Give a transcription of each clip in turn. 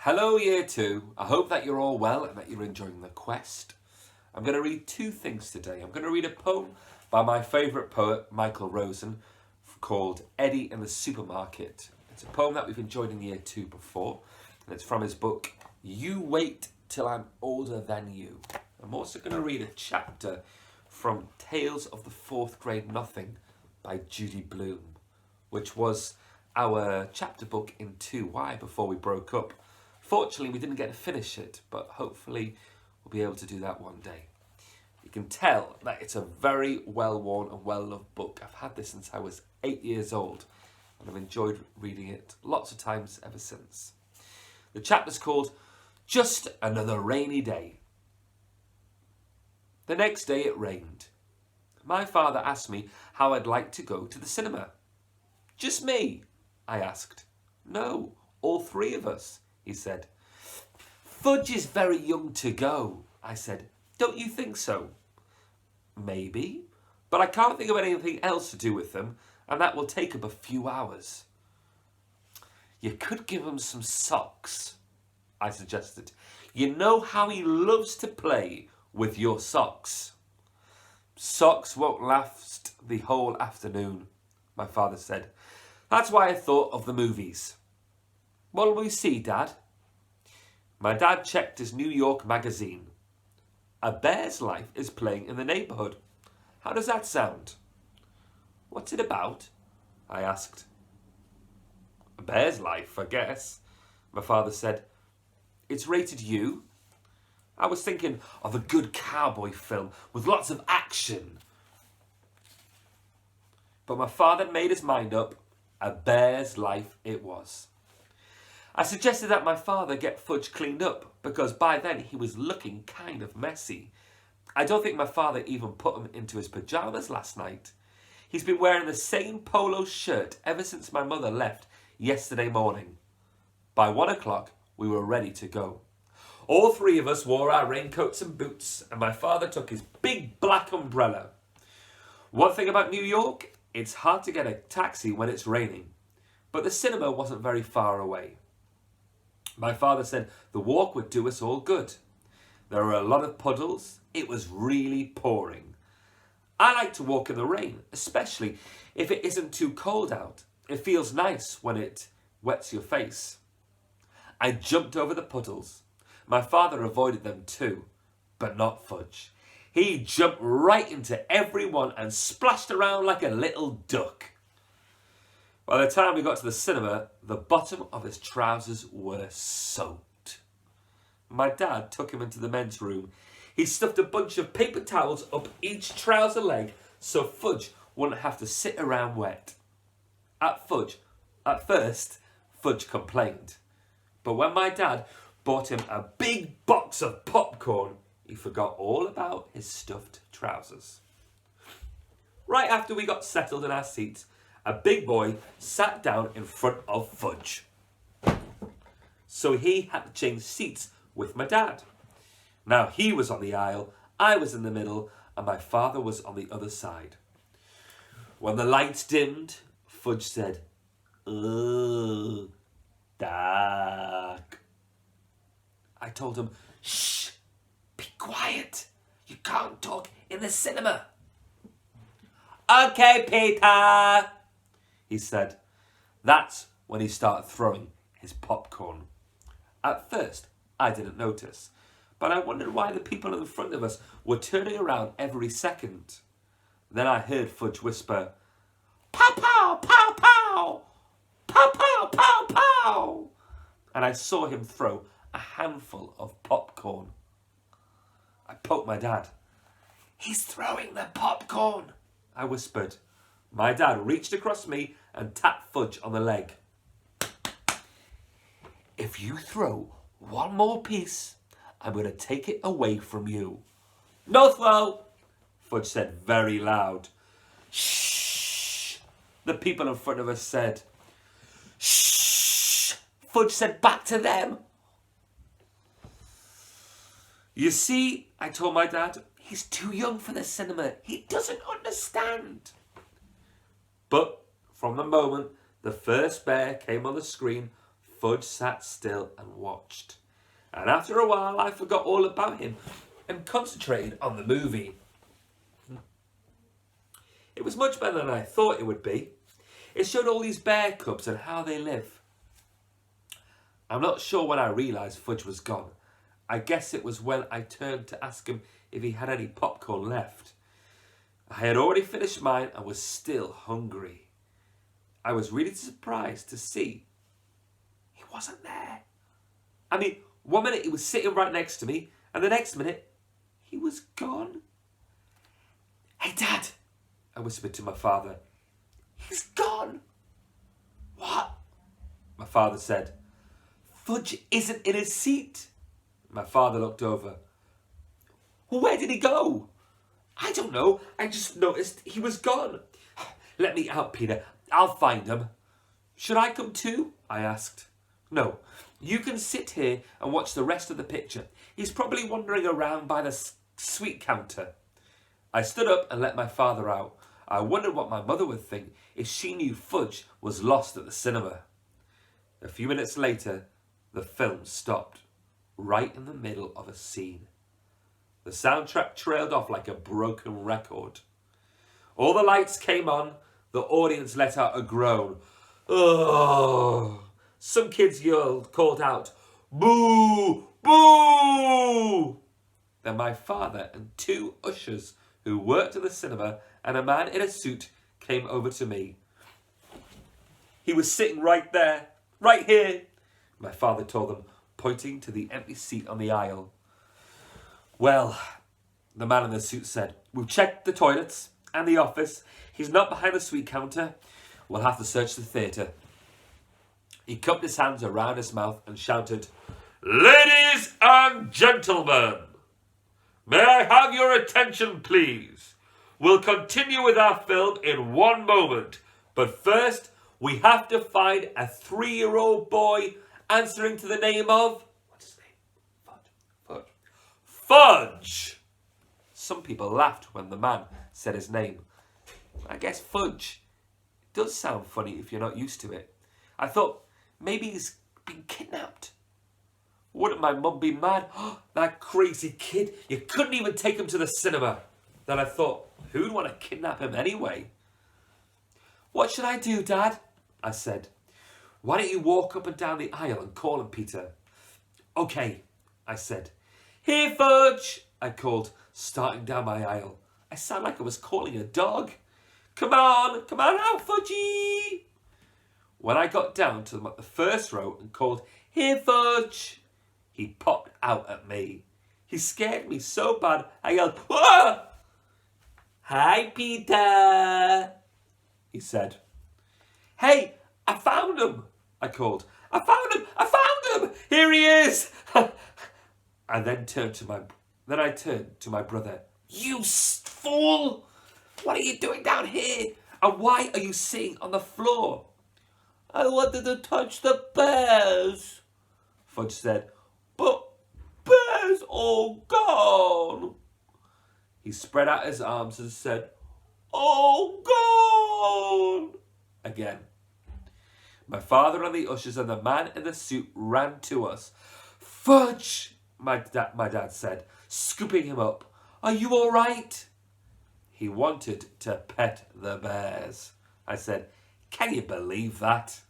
Hello Year 2, I hope that you're all well and that you're enjoying the quest. I'm going to read two things today. I'm going to read a poem by my favourite poet, Michael Rosen, called Eddie in the Supermarket. It's a poem that we've enjoyed in Year 2 before, and it's from his book, You Wait Till I'm Older Than You. I'm also going to read a chapter from Tales of the Fourth Grade Nothing by Judy Blume, which was our chapter book in 2Y before we broke up. Fortunately, we didn't get to finish it, but hopefully we'll be able to do that one day. You can tell that it's a very well-worn and well-loved book. I've had this since I was 8 years old, and I've enjoyed reading it lots of times ever since. The chapter's called Just Another Rainy Day. The next day it rained. My father asked me how I'd like to go to the cinema. Just me? I asked. No, all three of us, he said. Fudge is very young to go, I said. Don't you think so? Maybe, but I can't think of anything else to do with them, and that will take up a few hours. You could give him some socks, I suggested. You know how he loves to play with your socks. Socks won't last the whole afternoon, my father said. That's why I thought of the movies. What'll we see, Dad? My dad checked his New York magazine. A Bear's Life is playing in the neighbourhood. How does that sound? What's it about? I asked. A Bear's Life, I guess, my father said. It's rated U. I was thinking of a good cowboy film with lots of action. But my father made his mind up. A Bear's Life it was. I suggested that my father get Fudge cleaned up because by then he was looking kind of messy. I don't think my father even put him into his pyjamas last night. He's been wearing the same polo shirt ever since my mother left yesterday morning. By 1 o'clock, we were ready to go. All three of us wore our raincoats and boots, and my father took his big black umbrella. One thing about New York, it's hard to get a taxi when it's raining, but the cinema wasn't very far away. My father said the walk would do us all good. There were a lot of puddles. It was really pouring. I like to walk in the rain, especially if it isn't too cold out. It feels nice when it wets your face. I jumped over the puddles. My father avoided them too, but not Fudge. He jumped right into every one and splashed around like a little duck. By the time we got to the cinema, the bottom of his trousers were soaked. My dad took him into the men's room. He stuffed a bunch of paper towels up each trouser leg so Fudge wouldn't have to sit around wet. At first, Fudge complained. But when my dad bought him a big box of popcorn, he forgot all about his stuffed trousers. Right after we got settled in our seats, a big boy sat down in front of Fudge. So he had to change seats with my dad. Now he was on the aisle, I was in the middle, and my father was on the other side. When the lights dimmed, Fudge said, "Ugh, dark." I told him, "Shh, be quiet. You can't talk in the cinema." "Okay, Peter," he said. That's when he started throwing his popcorn. At first, I didn't notice, but I wondered why the people in front of us were turning around every second. Then I heard Fudge whisper, "Pow, pow, pow, pow! Pow, pow, pow, pow!" And I saw him throw a handful of popcorn. I poked my dad. "He's throwing the popcorn," I whispered. My dad reached across me and tapped Fudge on the leg. "If you throw one more piece, I'm going to take it away from you." "No throw," Fudge said very loud. "Shh," the people in front of us said. "Shh," Fudge said back to them. "You see," I told my dad, "he's too young for the cinema. He doesn't understand." But from the moment the first bear came on the screen, Fudge sat still and watched. And after a while, I forgot all about him and concentrated on the movie. It was much better than I thought it would be. It showed all these bear cubs and how they live. I'm not sure when I realised Fudge was gone. I guess it was when I turned to ask him if he had any popcorn left. I had already finished mine and was still hungry. I was really surprised to see he wasn't there. I mean, 1 minute he was sitting right next to me, and the next minute he was gone. "Hey, Dad," I whispered to my father. "He's gone." "What?" my father said. "Fudge isn't in his seat." My father looked over. "Well, where did he go?" "I don't know. I just noticed he was gone." "Let me out, Peter. I'll find him." "Should I come too?" I asked. "No. You can sit here and watch the rest of the picture. He's probably wandering around by the sweet counter." I stood up and let my father out. I wondered what my mother would think if she knew Fudge was lost at the cinema. A few minutes later, the film stopped, right in the middle of a scene. The soundtrack trailed off like a broken record. All the lights came on. The audience let out a groan. "Oh!" Some kids called out, "Boo! Boo!" Then my father and 2 ushers who worked at the cinema and a man in a suit came over to me. "He was sitting right there, right here," my father told them, pointing to the empty seat on the aisle. "Well," the man in the suit said, "we've checked the toilets and the office. He's not behind the sweet counter. We'll have to search the theatre." He cupped his hands around his mouth and shouted, "Ladies and gentlemen, may I have your attention, please? We'll continue with our film in 1 moment, but first we have to find a 3-year-old boy answering to the name of..." What's his name? Fudge. Fudge! Some people laughed when the man said his name. I guess Fudge does sound funny if you're not used to it. I thought maybe he's been kidnapped. Wouldn't my mum be mad? "Oh, that crazy kid, you couldn't even take him to the cinema." Then I thought, who'd want to kidnap him anyway? "What should I do, Dad?" I said. "Why don't you walk up and down the aisle and call him, Peter?" "Okay," I said. "Here, Fudge," I called, starting down my aisle. I sounded like I was calling a dog. Come on out, Fudgy." When I got down to the first row and called, "Here, Fudge," he popped out at me. He scared me so bad, I yelled, "Whoa!" "Hi, Peter," he said. "Hey, I found him," I called. I found him! Here he is!" I then turned to my brother. "You fool! What are you doing down here? And why are you sitting on the floor?" "I wanted to touch the bears," Fudge said. "But bears all gone." He spread out his arms and said, "All gone," again. My father and the ushers and the man in the suit ran to us. "Fudge," my dad said, scooping him up. "Are you all right?" He wanted to pet the bears. I said, "Can you believe that?"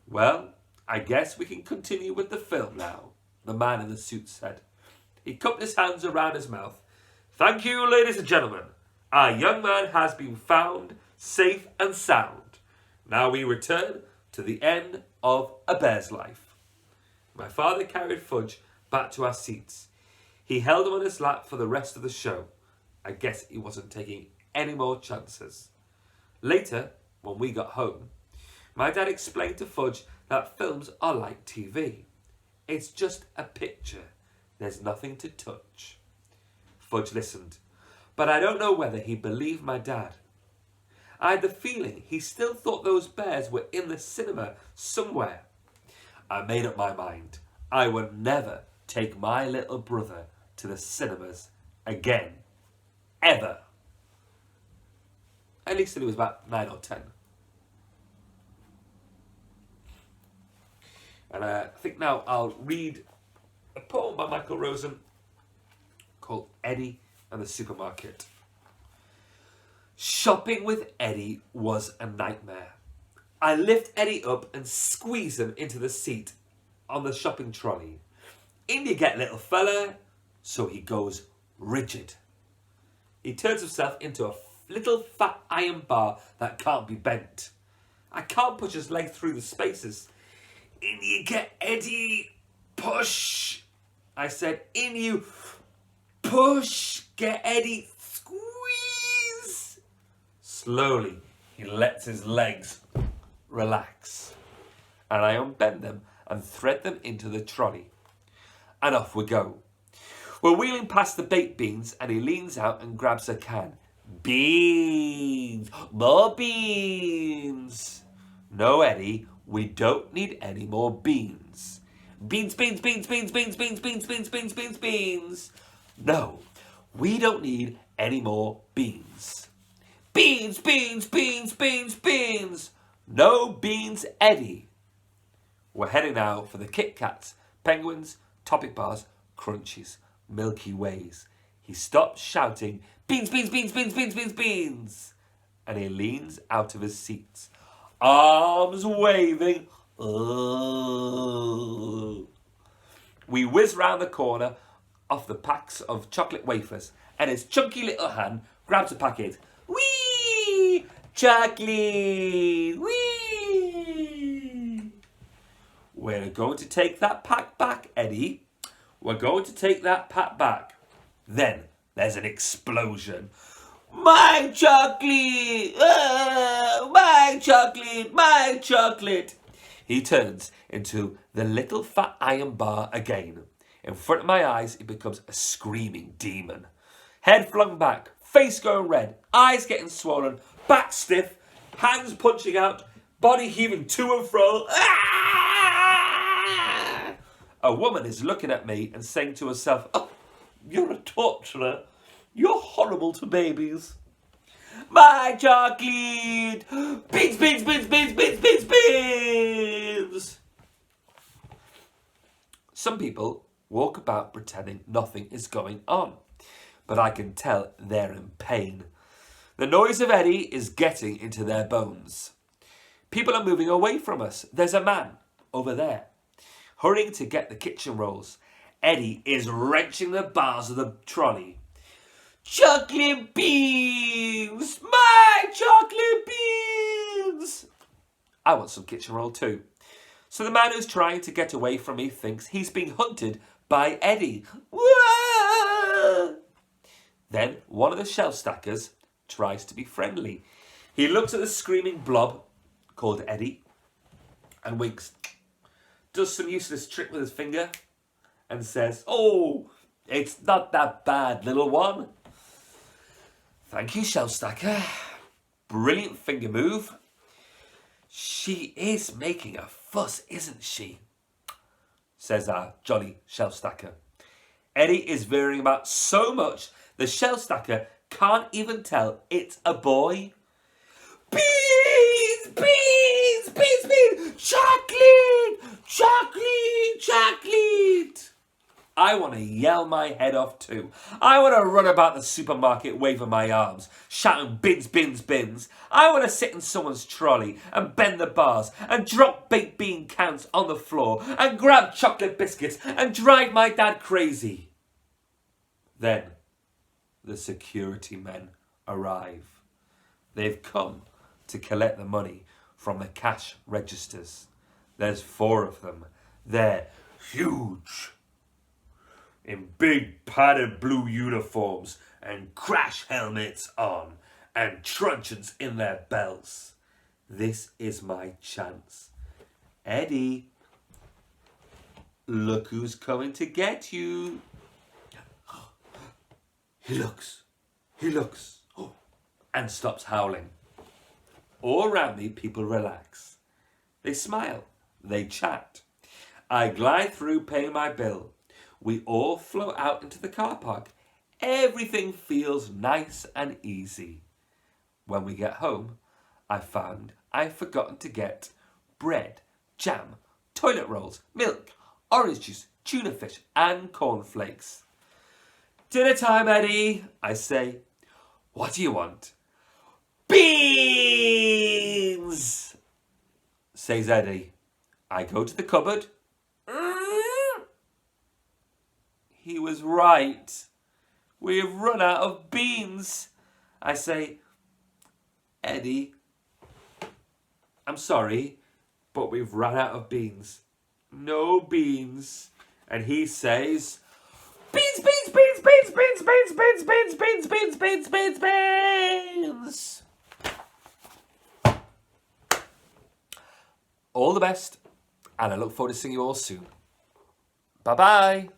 "Well, I guess we can continue with the film now," the man in the suit said. He cupped his hands around his mouth. "Thank you, ladies and gentlemen. Our young man has been found safe and sound. Now we return to the end of A Bear's Life." My father carried Fudge back to our seats. He held him on his lap for the rest of the show. I guess he wasn't taking any more chances. Later, when we got home, my dad explained to Fudge that films are like TV. It's just a picture. There's nothing to touch. Fudge listened, but I don't know whether he believed my dad. I had the feeling he still thought those bears were in the cinema somewhere. I made up my mind. I would never take my little brother to the cinemas again. Ever. At least till he was about 9 or 10. And I think now I'll read a poem by Michael Rosen called Eddie and the Supermarket. Shopping with Eddie was a nightmare. I lift Eddie up and squeeze him into the seat on the shopping trolley. In you get, little fella. So he goes rigid. He turns himself into a little fat iron bar that can't be bent. I can't push his leg through the spaces. In you get, Eddie. Push. I said, in you push. Get Eddie. Squeeze. Slowly, he lets his legs relax. And I unbend them and thread them into the trolley. And off we go. We're wheeling past the baked beans and he leans out and grabs a can. Beans! More beans! No, Eddie, we don't need any more beans. Beans, beans, beans, beans, beans, beans, beans, beans, beans, beans, beans. No, we don't need any more beans. Beans, beans, beans, beans, beans. No beans, Eddie. We're heading now for the Kit Kats, Penguins, Topic Bars, Crunchies, Milky Ways. He stops shouting, beans, beans, beans, beans, beans, beans, beans. And he leans out of his seat, arms waving. We whiz round the corner off the packs of chocolate wafers, and his chunky little hand grabs a packet. Whee! Chocolate! Whee! We're going to take that pack back, Eddie. We're going to take that pack back. Then there's an explosion. My chocolate! My chocolate! My chocolate! He turns into the little fat iron bar again. In front of my eyes, he becomes a screaming demon. Head flung back, face going red, eyes getting swollen, back stiff, hands punching out, body heaving to and fro. A woman is looking at me and saying to herself, oh, you're a torturer. You're horrible to babies. My chocolate! Beans, beans, beans, beans, beans, beans, beans! Some people walk about pretending nothing is going on, but I can tell they're in pain. The noise of Eddie is getting into their bones. People are moving away from us. There's a man over there, hurrying to get the kitchen rolls. Eddie is wrenching the bars of the trolley. Chocolate beans! My chocolate beans! I want some kitchen roll too. So the man who's trying to get away from me thinks he's being hunted by Eddie. Whoa! Then one of the shelf stackers tries to be friendly. He looks at the screaming blob called Eddie and winks. Does some useless trick with his finger and says, oh, it's not that bad, little one. Thank you, shelf stacker. Brilliant finger move. She is making a fuss, isn't she? Says our jolly shelf stacker. Eddie is veering about so much the shelf stacker can't even tell it's a boy. Beans! Beans! Beans! Beans! Chocolate! Chocolate! Chocolate! I want to yell my head off too. I want to run about the supermarket waving my arms, shouting bins, bins, bins. I want to sit in someone's trolley and bend the bars and drop baked bean cans on the floor and grab chocolate biscuits and drive my dad crazy. Then the security men arrive. They've come to collect the money from the cash registers. There's 4 of them. They're huge, in big padded blue uniforms and crash helmets on and truncheons in their belts. This is my chance. Eddie, look who's coming to get you. He looks, and stops howling. All around me, people relax. They smile, they chat. I glide through paying my bill. We all flow out into the car park. Everything feels nice and easy. When we get home, I found I'd forgotten to get bread, jam, toilet rolls, milk, orange juice, tuna fish and cornflakes. Dinner time, Eddie, I say. What do you want? Beans, says Eddie. I go to the cupboard. He was right. We have run out of beans. I say, Eddie, I'm sorry, but we've run out of beans. No beans. And he says, beans, beans, beans, beans, beans, beans, beans, beans, beans, beans, beans, beans, beans. All the best, and I look forward to seeing you all soon. Bye-bye.